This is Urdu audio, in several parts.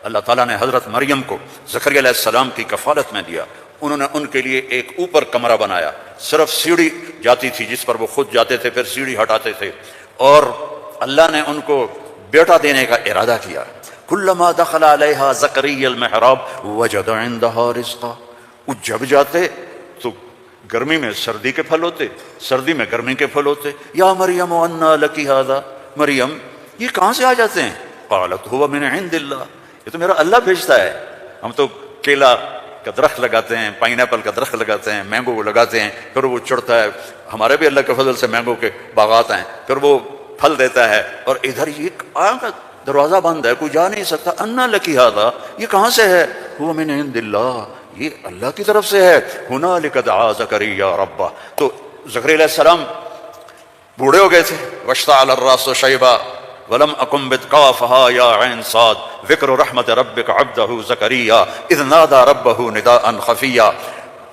اللہ تعالیٰ نے حضرت مریم کو زکریا علیہ السلام کی کفالت میں دیا. انہوں نے ان کے لیے ایک اوپر کمرہ بنایا، صرف سیڑھی جاتی تھی جس پر وہ خود جاتے تھے، پھر سیڑھی ہٹاتے تھے، اور اللہ نے ان کو بیٹا دینے کا ارادہ کیا. کلما دخل علیہا زکریا المحراب وجد عندہا رزقا. وہ جب جاتے تو گرمی میں سردی کے پھل ہوتے، سردی میں گرمی کے پھل ہوتے. یا مریم انا لکی ھذا، مریم یہ کہاں سے آ جاتے ہیں؟ قالت هو من عند اللہ، یہ تو میرا اللہ بھیجتا ہے. ہم تو کیلا کا درخت لگاتے ہیں، پائن ایپل کا درخت لگاتے ہیں، مینگو کو لگاتے ہیں، پھر وہ چڑھتا ہے. ہمارے بھی اللہ کے فضل سے مینگو کے باغات ہیں، پھر وہ پھل دیتا ہے. اور ادھر یہ دروازہ بند ہے، کوئی جا نہیں سکتا. انا لکی ھذا، یہ کہاں سے ہے؟ هو من عند اللہ، یہ اللہ کی طرف سے ہے. ہنالک دعا زکریا ربہ. تو زکریا علیہ السلام بوڑھے ہو گئے تھے. واشتعل الراس شیبا ولم اکن بتقافها یا عین صاد ذکر رحمت ربک عبدہ زکریا اذ نادى ربہ نداء خفیا.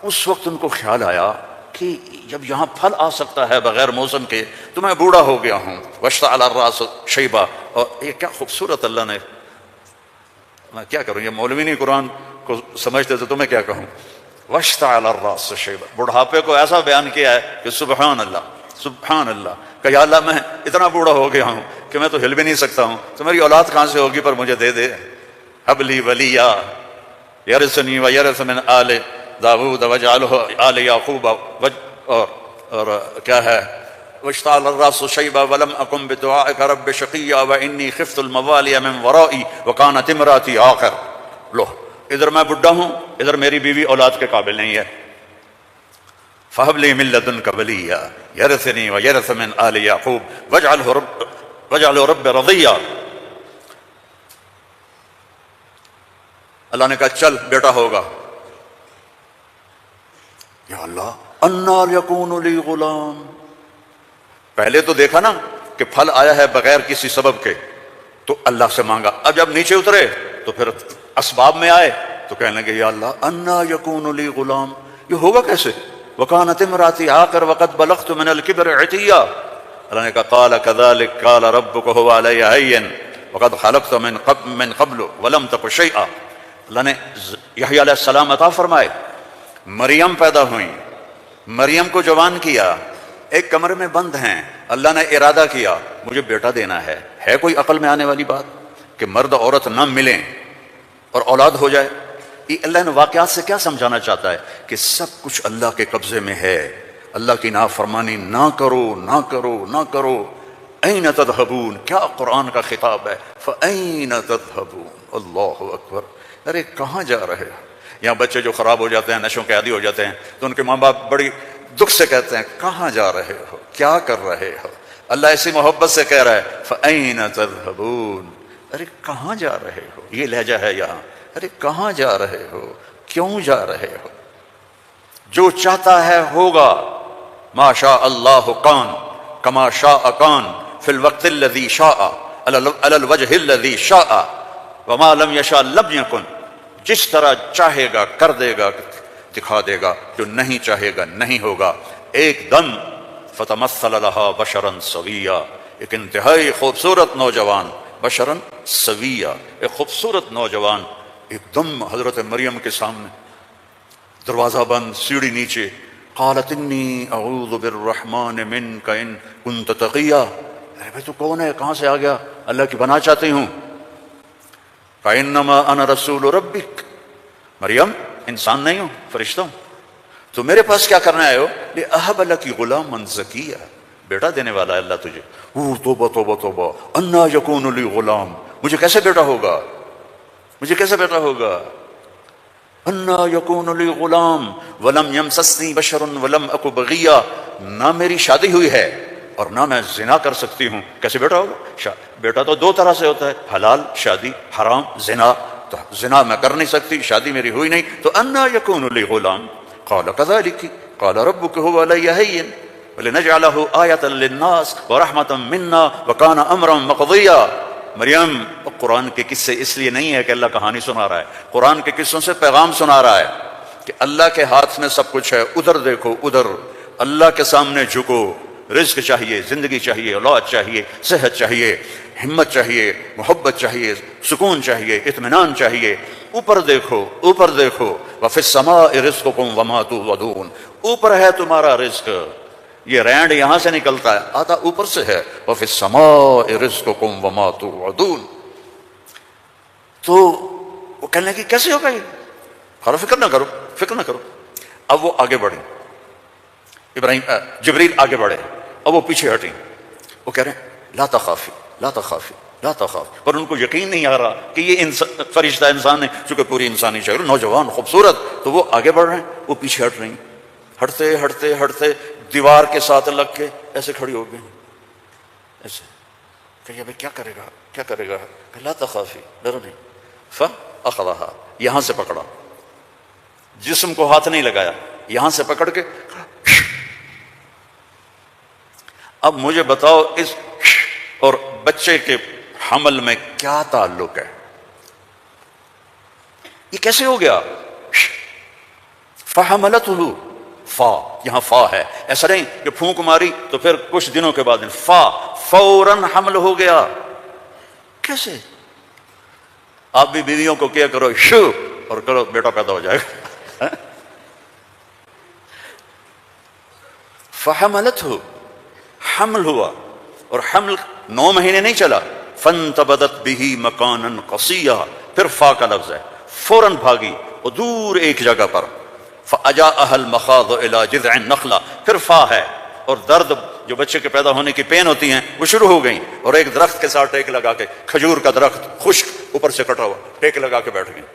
اس وقت ان کو خیال آیا کہ جب یہاں پھل آ سکتا ہے بغیر موسم کے تو میں بوڑھا ہو گیا ہوں. واشتعل الراس شیبا. اور یہ کیا خوبصورت اللہ نے، میں کیا کروں، یہ مولوی نہیں قرآن کو سمجھتے تو میں کیا کہوں. واشتعل الراس شیبا، بڑھاپے کو ایسا بیان کیا ہے کہ سبحان اللہ سبحان اللہ، کہ یا اللہ میں اتنا بوڑھا ہو گیا ہوں کہ میں تو ہل بھی نہیں سکتا ہوں، تو میری اولاد کہاں سے ہوگی، پر مجھے دے دے. هب لی ولیا یرثنی ویرث من آل داود واجعلہ آل یعقوب. اور کیا ہے، واشتعل الراس شیبا ولم اکن بدعائک رب شقیا وانی خفت الموالی من ورائی وکانت امراتی عاقر. لو ادھر میں بڈھا ہوں، ادھر میری بیوی اولاد کے قابل نہیں ہے. فہب لی من لدنک ولیا یرثنی ویرث من آل یعقوب واجعلہ رب رضیا. اللہ نے کہا چل بیٹا ہوگا. یا اللہ انا یکون لی غلام. پہلے تو دیکھا نا کہ پھل آیا ہے بغیر کسی سبب کے، تو اللہ سے مانگا. اب جب نیچے اترے تو پھر اسباب میں آئے تو کہنے لگے یا اللہ انا یکون لی غلام، یہ ہوگا کیسے؟ وکانت امراتی عاقر وقد بلغت من الکبر عتیا. اللہ نے کہا قال کذلک قال ربک هو علی هین وقد خلقت من قبل ولم تک شیئا. اللہ نے یحییٰ علیہ السلام عطا فرمائے، مریم پیدا ہوئیں، مریم کو جوان کیا، ایک کمرے میں بند ہیں. اللہ نے ارادہ کیا مجھے بیٹا دینا ہے. ہے کوئی عقل میں آنے والی بات کہ مرد عورت نہ ملیں اور اولاد ہو جائے؟ یہ اللہ نے واقعات سے کیا سمجھانا چاہتا ہے کہ سب کچھ اللہ کے قبضے میں ہے. اللہ کی نافرمانی نہ کرو نہ کرو نہ کرو. این تذہبون، کیا قرآن کا خطاب ہے. فأین تذہبون، اللہ اکبر. ارے کہاں جا رہے ہو؟ یہاں بچے جو خراب ہو جاتے ہیں، نشوں کے عادی ہو جاتے ہیں، تو ان کے ماں باپ بڑی دکھ سے کہتے ہیں کہاں جا رہے ہو، کیا کر رہے ہو. اللہ ایسی محبت سے کہہ رہا ہے فأین تذہبون. ارے کہاں جا رہے ہو، یہ لہجہ ہے یہاں. ارے کہاں جا رہے ہو، کیوں جا رہے ہو؟ جو چاہتا ہے ہوگا. ما شاء اللہ کان کما شاء کان فی الوقت الذی شاء علی الوجہ الذی شاء وما لم یشاء لم یکن. جس طرح چاہے گا کر دے گا، دکھا دے گا، جو نہیں چاہے گا نہیں ہوگا. ایک دم فتمثل لها بشرا سویا. ایک انتہائی خوبصورت نوجوان، بشرا سویا، ایک خوبصورت نوجوان ایک دم حضرت مریم کے سامنے. دروازہ بند، سیڑھی نیچے. قالت انی اعوذ بالرحمن منک ان کنت تقیا. ارے بھائی تو کون ہے، کہاں سے آ گیا؟ اللہ کی پناہ چاہتی ہوں. فانما انا رسول ربک. مریم انسان نہیں ہوں، فرشتہ ہوں. تو میرے پاس کیا کرنے آئے ہو؟ لأہب لک غلاما زکیا، بیٹا دینے والا ہے اللہ تجھے. توبہ توبہ توبہ. انا یکون لی غلام، مجھے کیسے بیٹا ہوگا، مجھے کیسے بیٹا ہوگا. انا یکون لی غلام ولم یمسسنی بشر ولم اک بغیا. نہ میری شادی ہوئی ہے اور نہ میں زنا کر سکتی ہوں، کیسے بیٹا ہوگا؟ بیٹا تو دو طرح سے ہوتا ہے، حلال شادی، حرام زنا. تو زنا میں کر نہیں سکتی، شادی میری ہوئی نہیں، تو انا یکون لی غلام. قال کذلک قال ربک هو علی ہین ولنجعلہ آیۃ للناس ورحمۃ منا وکان امرا مقضیا. مریم قرآن کے قصے اس لیے نہیں ہے کہ اللہ کہانی سنا رہا ہے، قرآن کے قصوں سے پیغام سنا رہا ہے کہ اللہ کے ہاتھ میں سب کچھ ہے. ادھر دیکھو، ادھر اللہ کے سامنے جھکو. رزق چاہیے، زندگی چاہیے، اولاد چاہیے، صحت چاہیے، ہمت چاہیے، محبت چاہیے، سکون چاہیے، اطمینان چاہیے۔ اوپر دیکھو، اوپر دیکھو، وفی السماء رزقکم وما توعدون، اوپر ہے تمہارا رزق، یہ رینڈ یہاں سے نکلتا ہے، آتا اوپر سے ہے، وفی السماء رزقکم وما توعدون۔ تو وہ کہنے لگی کیسے ہوگا یہ؟ خیر فکر نہ کرو، فکر نہ کرو۔ اب وہ آگے بڑھیں، جبریل آگے بڑھے، اب وہ پیچھے ہٹیں، وہ کہہ رہے ہیں لا تخافی لا تخافی لا تخافی، پر ان کو یقین نہیں آ رہا کہ یہ فرشتہ انسان ہے، چونکہ پوری انسانی شکل، نوجوان خوبصورت، تو وہ آگے بڑھ رہے ہیں، وہ پیچھے ہٹ رہی ہیں، ہٹتے ہٹتے ہٹتے دیوار کے ساتھ لگ کے ایسے کھڑی ہو گئی، ایسے کہ ابھی کیا کرے گا، کیا کرے گا؟ کہ لا تخافی، ڈرو نہیں۔ فاخذھا، یہاں سے پکڑا، جسم کو ہاتھ نہیں لگایا، یہاں سے پکڑ کے۔ اب مجھے بتاؤ اس اور بچے کے حمل میں کیا تعلق ہے؟ یہ کیسے ہو گیا؟ فحملتہ، فا، یہاں فا ہے، ایسا نہیں کہ پھونک ماری تو پھر کچھ دنوں کے بعد فا، فوراً حمل ہو گیا۔ کیسے؟ آپ بھی بیویوں کو کیا کرو شو اور کرو بیٹا پیدا ہو جائے گا۔ فحملتہ، حمل ہوا، اور حمل 9 مہینے نہیں چلا، فانتبذت به مکانا قصیا، پھر فا کا لفظ ہے، فوراً بھاگی وہ دور ایک جگہ پر، فاجاءها المخاض الى جذع النخلہ، پھر فا ہے، اور درد جو بچے کے پیدا ہونے کی پین ہوتی ہیں وہ شروع ہو گئیں، اور ایک درخت کے ساتھ ٹیک لگا کے، کھجور کا درخت خشک اوپر سے کٹا ہوا، ٹیک لگا کے بیٹھ گئیں۔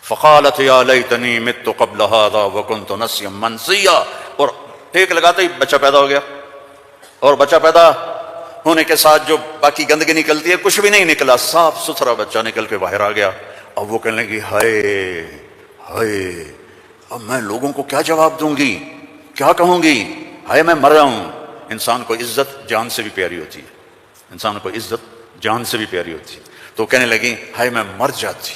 فقالت یا لیتنی مت قبل هذا وکنت نسیا منسیا، اور ٹیک لگاتے ہی بچہ پیدا ہو گیا، اور بچہ پیدا ہونے کے ساتھ جو باقی گندگی نکلتی ہے کچھ بھی نہیں نکلا، صاف ستھرا بچہ نکل کے باہر آ گیا۔ اب وہ کہنے لگی ہائے ہائے، اب میں لوگوں کو کیا جواب دوں گی، کیا کہوں گی، ہائے میں مر رہا ہوں۔ انسان کو عزت جان سے بھی پیاری ہوتی ہے، انسان کو عزت جان سے بھی پیاری ہوتی ہے، تو کہنے لگی ہائے میں مر جاتی،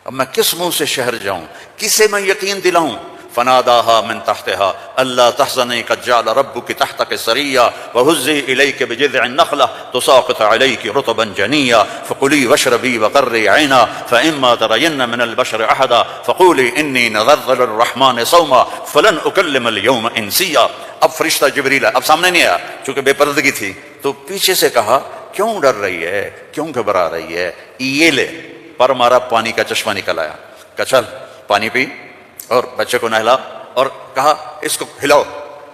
اب میں کس منہ سے شہر جاؤں، کسے میں یقین دلاؤں؟ فناداها من تحتها الا تحزني قد جعل ربك تحتك سريا وهزي اليك بجذع النخله تساقط عليك رطبا جنيا فكلي واشربي وقري عينا فاما ترين من البشر احدا فقولي اني نذرت للرحمن صوما فلن اكلم اليوم انسيا۔ اب فرشتہ جبریل اب سامنے نہیں آیا چونکہ بے پردگی تھی، تو پیچھے سے کہا کیوں ڈر رہی ہے، کیوں گھبرا رہی ہے؟ یہ لے، پر مارا پانی کا چشمہ نکل آیا، کہ چل پانی پی اور بچے کو نہلا، اور کہا اس کو ہلاؤ،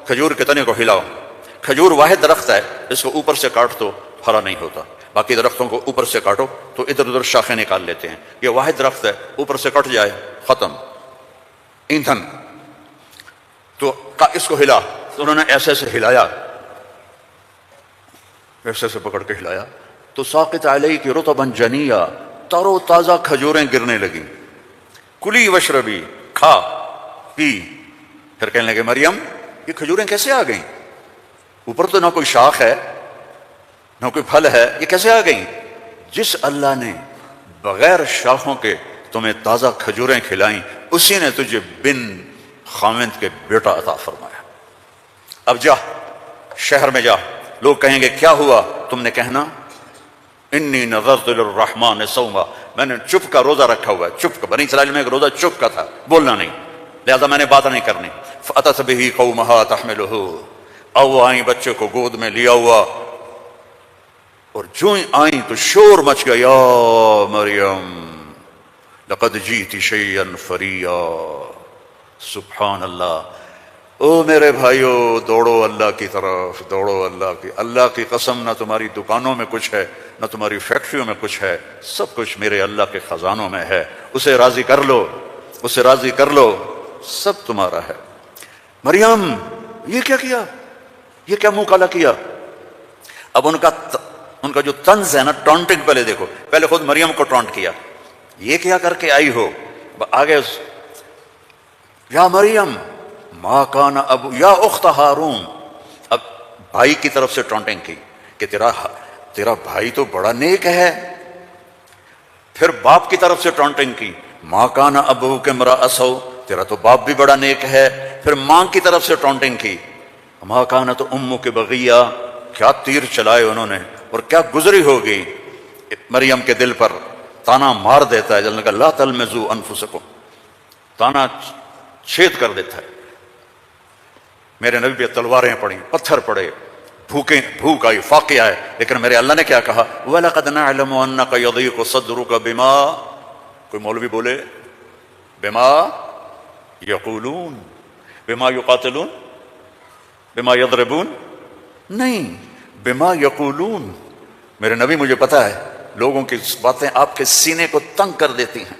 کھجور کے تنے کو ہلاؤ۔ کھجور واحد درخت ہے، اس کو اوپر سے کاٹ تو ہرا نہیں ہوتا، باقی درختوں کو اوپر سے کاٹو تو ادھر ادھر شاخیں نکال لیتے ہیں، یہ واحد درخت ہے، اوپر سے کٹ جائے ختم ایندھن۔ تو اس کو ہلا، تو انہوں نے ایسے ایسے ہلایا، ایسے ایسے پکڑ کے ہلایا، تو ساقط علیک رطبا جنیا، تر و تازہ کھجوریں گرنے لگیں۔ کلی وشربی، کھا پی۔ پھر کہنے لگے مریم یہ کھجوریں کیسے آ گئیں؟ اوپر تو نہ کوئی شاخ ہے نہ کوئی پھل ہے، یہ کیسے آ گئیں؟ جس اللہ نے بغیر شاخوں کے تمہیں تازہ کھجوریں کھلائیں، اسی نے تجھے بن خاوند کے بیٹا عطا فرمایا۔ اب جا شہر میں جا، لوگ کہیں گے کیا ہوا؟ تم نے کہنا انی نذرت للرحمن صوما، میں نے چپ کا روزہ رکھا ہوا ہے، چپ کا، بنی اسرائیل میں ایک روزہ چپ کا تھا، بولنا نہیں، لہذا میں نے بات نہیں کرنی۔ فأتت به قومها تحمله، او آئیں بچے کو گود میں لیا ہوا، اور جو آئیں تو شور مچ گیا، یا مریم لقد جیت شیئا فریا۔ سبحان اللہ، او میرے بھائیو، دوڑو اللہ کی طرف، دوڑو اللہ کی قسم، نہ تمہاری دکانوں میں کچھ ہے نہ تمہاری فیکٹریوں میں کچھ ہے، سب کچھ میرے اللہ کے خزانوں میں ہے، اسے راضی کر لو، اسے راضی کر لو، سب تمہارا ہے۔ مریم یہ کیا کیا، یہ کیا منہ کالا کیا؟ اب ان کا جو طنز ہے نا، ٹونٹنگ، پہلے دیکھو، پہلے خود مریم کو ٹونٹ کیا، یہ کیا کر کے آئی ہو؟ آگے یا مریم ما کان ابو یا اخت ہارون، اب بھائی کی طرف سے ٹونٹنگ کی کہ تیرا بھائی تو بڑا نیک ہے۔ پھر باپ کی طرف سے ٹونٹنگ کی، ما کان ابوک امرأ سوء، تیرا تو باپ بھی بڑا نیک ہے۔ پھر ماں کی طرف سے ٹونٹنگ کی، ما کانت امک بغیہ، کیا تیر چلائے انہوں نے اور کیا گزری ہوگی مریم کے دل پر. تانا مار دیتا ہے. جلنے کا لا تلمزوا انفسکم، تانا چھید کر دیتا ہے. میرے نبی پہ تلواریں پڑیں، پتھر پڑے، بھوک آئی، فاقے آئے، لیکن میرے اللہ نے کیا کہا؟ وَلَقَدْ نَعْلَمُ أَنَّكَ يَضِيقُ صَدْرُكَ بِمَا، کوئی مولوی بولے بِمَا يَقُولُونَ، بِمَا يُقَاتِلُونَ، بِمَا يَضْرِبُونَ، نہیں، بِمَا يَقُولُونَ. میرے نبی مجھے پتا ہے لوگوں کی باتیں آپ کے سینے کو تنگ کر دیتی ہیں.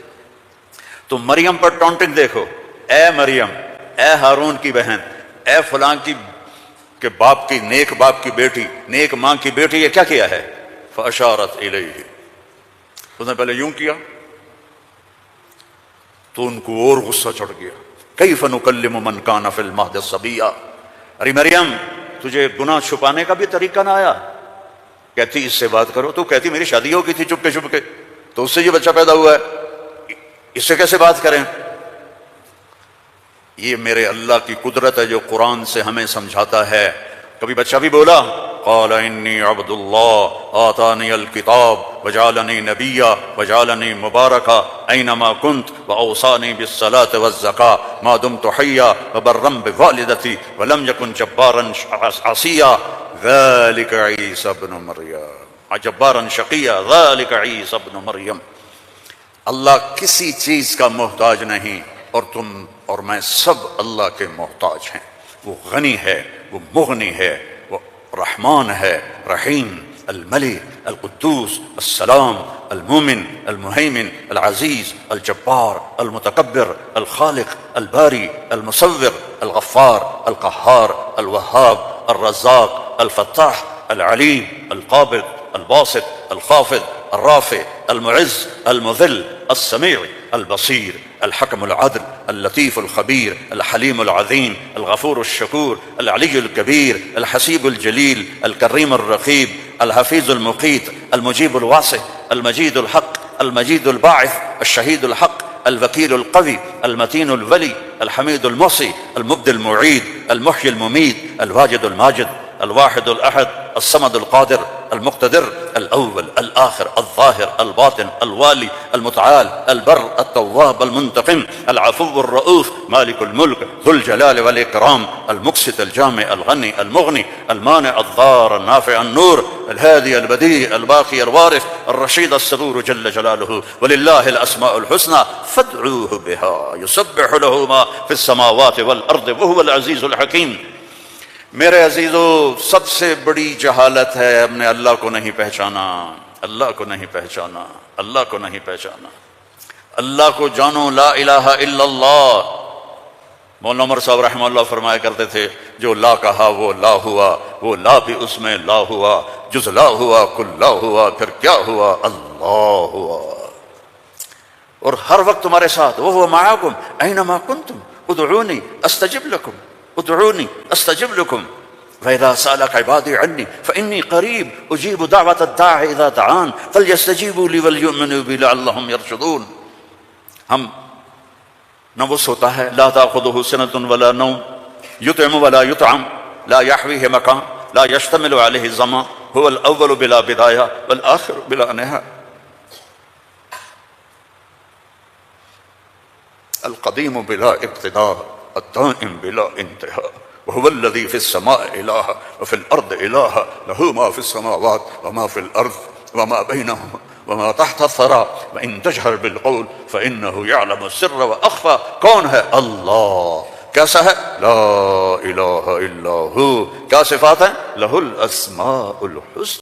تو مریم پر ٹونٹنگ دیکھو، اے مریم، اے ہارون کی بہن، اے فلاں کی کہ باپ کی، نیک باپ کی بیٹی، نیک ماں کی بیٹی، یہ کیا کیا ہے؟ فَأَشَارَتْ إِلَيْهِ، اس نے پہلے یوں کیا تو ان کو اور غصہ چڑھ گیا. كَيْفَ نُكَلِّمُ مَنْ كَانَ فِي الْمَهْدِ صَبِيًّا. ارے مریم، تجھے گناہ چھپانے کا بھی طریقہ نہ آیا؟ کہتی اس سے بات کرو. تو کہتی میری شادی ہو گئی تھی چپ کے، تو اس سے یہ بچہ پیدا ہوا ہے، اس سے کیسے بات کریں؟ یہ میرے اللہ کی قدرت ہے جو قرآن سے ہمیں سمجھاتا ہے. کبھی بچہ بھی بولا قال انی عبد اللہ آتانی الکتاب وجعلنی نبیا وجعلنی مبارکا اینما کنت واوصانی بالصلاة والزکاة ما دمت حیا وبرا بوالدتی ولم یکن جبارا عصیا ذلک عیسی ابن مریم جبارا شقیا ذلک عیسی ابن مریم. اللہ کسی چیز کا محتاج نہیں، اور تم اور میں سب اللہ کے محتاج ہیں. وہ غنی ہے، وہ مغنی ہے، وہ رحمان ہے، رحیم، الملک، القدوس، السلام، المومن، المہیمن، العزیز، الجبار، المتکبر، الخالق، الباری، المصور، الغفار، القہار، الوہاب، الرزاق، الفتاح، العلیم، القابض، الباسط، الخافض، الرافع، المعز، المذل، السمیع، البصیر، الحکم العدل، اللطیف الخبیر، الحلیم العظیم، الغفور الشکور، العلی الکبیر، الحسیب الجلیل، الکریم الرقیب، الحفیظ المقیت، المجیب الواسع، المجید الحق، المجید الباعث، الشہید الحق، الوکیل القوی، المتین الولی، الحمید المحصی، المبدی المعید، المحیی الممید، الواجد الماجد، الواحد الأحد، الصمد القادر، المقتدر، الأول الآخر الظاهر الباطن الوالي المتعال البر التواب المنتقم العفو الرؤوف مالك الملك ذو الجلال والإكرام المقسط الجامع الغني المغني المانع الضار النافع النور الهادي البديع الباقي الوارث الرشيد الصبور جل جلاله ولله الأسماء الحسنى فادعوه بها يسبح له ما في السماوات والأرض وهو العزيز الحكيم. میرے عزیزو، سب سے بڑی جہالت ہے ہم نے اللہ کو نہیں پہچانا، اللہ کو نہیں پہچانا، اللہ کو نہیں پہچانا. اللہ کو جانو، لا الہ الا اللہ. مولانا عمر صاحب رحمہ اللہ فرمایا کرتے تھے جو لا کہا وہ لا ہوا، وہ لا بھی اس میں لا ہوا، جز لا ہوا کل لا ہوا، پھر کیا ہوا؟ اللہ ہوا. اور ہر وقت تمہارے ساتھ، وہو معاکم اینما کنتم ادعونی استجب لکم، ادعونی استجب لکم وَإِذَا سَأَلَكَ عِبَادِي عَنِّي فَإِنِّي قَرِيبٌ أُجِيبُ دَعْوَةَ الدَّاعِ إِذَا دَعَانِ فَلْيَسْتَجِيبُوا لِي وَلْيُؤْمِنُوا بِي لَعَلَّهُمْ يَرْشُدُونَ. ہم نہ وہ سوتا ہے، لا تأخذه سنة ولا نوم، يطعم ولا يطعم، لا يحويه مكان، لا يشتمل عليه الزمان، هو الأول بلا بداية والآخر بلا نهاية، القديم بلا ابتداء، الدائم بلا انتهاء، وهو الذي في السماء إله وفي الأرض إله، له ما في السماوات وما في الأرض وما بينهما وما تحت الثرى وإن تجهر بالقول فإنه يعلم السر وأخفى. کون ہے؟ اللہ. کیسا ہے؟ لا الہ الا ہو. کیا صفات ہیں؟ لہ الاسماء الحسنى.